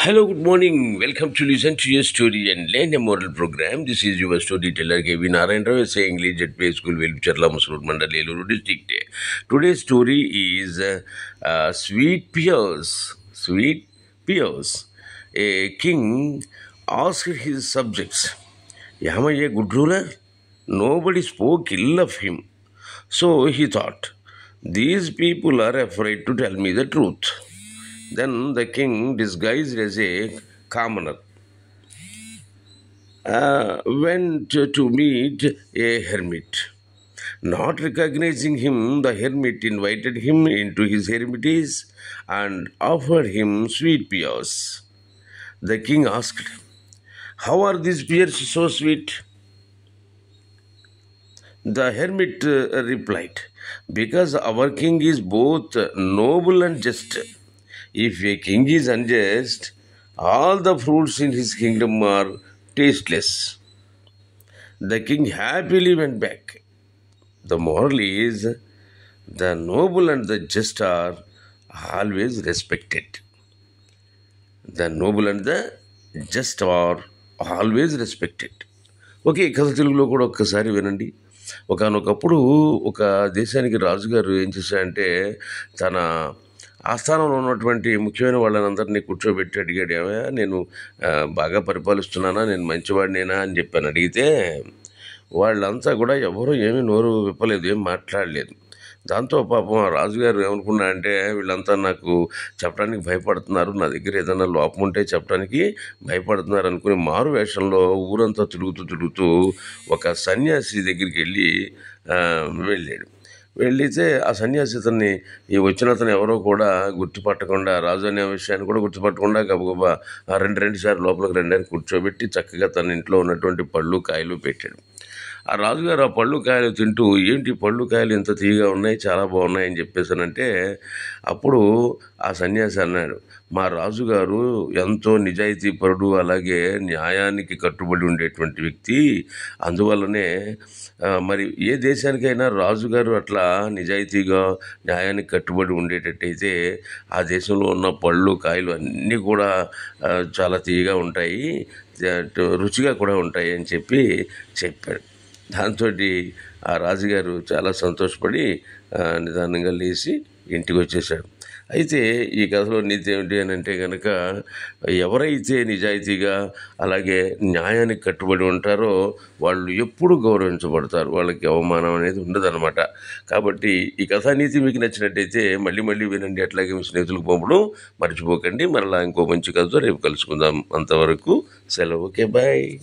Hello, good morning. Welcome to listen to your story and learn a moral program. This is your storyteller Kevin Narayan Rao, saying English at Play School, Velcharla Masrood Mandal, Eluru district. Today's story is Sweet Piers. Sweet Piers. A king asked his subjects, "Am I a good ruler?" Nobody spoke ill of him. So he thought, "These people are afraid to tell me the truth." Then the king, disguised as a commoner, went to meet a hermit. Not recognizing him, the hermit invited him into his hermitage and offered him sweet pears. The king asked, "How are these pears so sweet?" The hermit replied, "Because our king is both noble and just. If a king is unjust, all the fruits in his kingdom are tasteless." The king happily went back. The moral is the noble and the just are always respected. The noble and the just are always respected. Okay, కథ తెలుగులో కూడా ఒక్కసారి వినండి. ఒకానొకప్పుడు ఒక దేశానికి రాజుగారు ఏం చేశారంటే తన ఆస్థానంలో ఉన్నటువంటి ముఖ్యమైన వాళ్ళనందరినీ కూర్చోబెట్టి అడిగాడు, "ఏమయ్యా, నేను బాగా పరిపాలిస్తున్నానా, నేను మంచివాడినేనా" అని చెప్పాను. అడిగితే వాళ్ళంతా కూడా ఎవరూ ఏమీ నోరు విప్పలేదు, ఏం మాట్లాడలేదు. దాంతో పాపం ఆ రాజుగారు ఏమనుకున్నా అంటే వీళ్ళంతా నాకు చెప్పడానికి భయపడుతున్నారు, నా దగ్గర ఏదైనా లోపం ఉంటే చెప్పడానికి భయపడుతున్నారు అనుకుని మారు వేషంలో ఊరంతా తిరుగుతూ ఒక సన్యాసి దగ్గరికి వెళ్ళాడు. వెళ్ళితే ఆ సన్యాసి అతన్ని ఈ వచ్చిన అతను ఎవరో కూడా గుర్తుపట్టకుండా, రాజు అనే విషయాన్ని కూడా గుర్తుపట్టకుండా గబగబా రెండు సార్లు లోపలికి రెండని కూర్చోబెట్టి చక్కగా తన ఇంట్లో ఉన్నటువంటి పళ్ళు కాయలు పెట్టాడు. ఆ రాజుగారు ఆ పళ్ళు కాయలు తింటూ, "ఏంటి పళ్ళు కాయలు ఇంత తీయగా ఉన్నాయి, చాలా బాగున్నాయని" చెప్పేసానంటే అప్పుడు ఆ సన్యాసి అన్నాడు, "మా రాజుగారు ఎంతో నిజాయితీపరుడు, అలాగే న్యాయానికి కట్టుబడి ఉండేటువంటి వ్యక్తి. అందువల్లనే మరి ఏ దేశానికైనా రాజుగారు అట్లా నిజాయితీగా న్యాయానికి కట్టుబడి ఉండేటట్టయితే ఆ దేశంలో ఉన్న పళ్ళు కాయలు అన్నీ కూడా చాలా తీయగా ఉంటాయి, రుచిగా కూడా ఉంటాయి" అని చెప్పాడు. దాంతో ఆ రాజుగారు చాలా సంతోషపడి నిదానంగా లేచి ఇంటికి వచ్చేసాడు. అయితే ఈ కథలో నీతి ఏమిటి అని అంటే కనుక, ఎవరైతే నిజాయితీగా అలాగే న్యాయానికి కట్టుబడి ఉంటారో వాళ్ళు ఎప్పుడు గౌరవించబడతారు, వాళ్ళకి అవమానం అనేది ఉండదన్నమాట. కాబట్టి ఈ కథానీతి మీకు నచ్చినట్టయితే మళ్ళీ వినండి. అట్లాగే మీ స్నేహితులకు పంపడం మర్చిపోకండి. మరలా ఇంకో మంచి కథతో రేపు కలుసుకుందాం. అంతవరకు సెలవు. Okay, bye.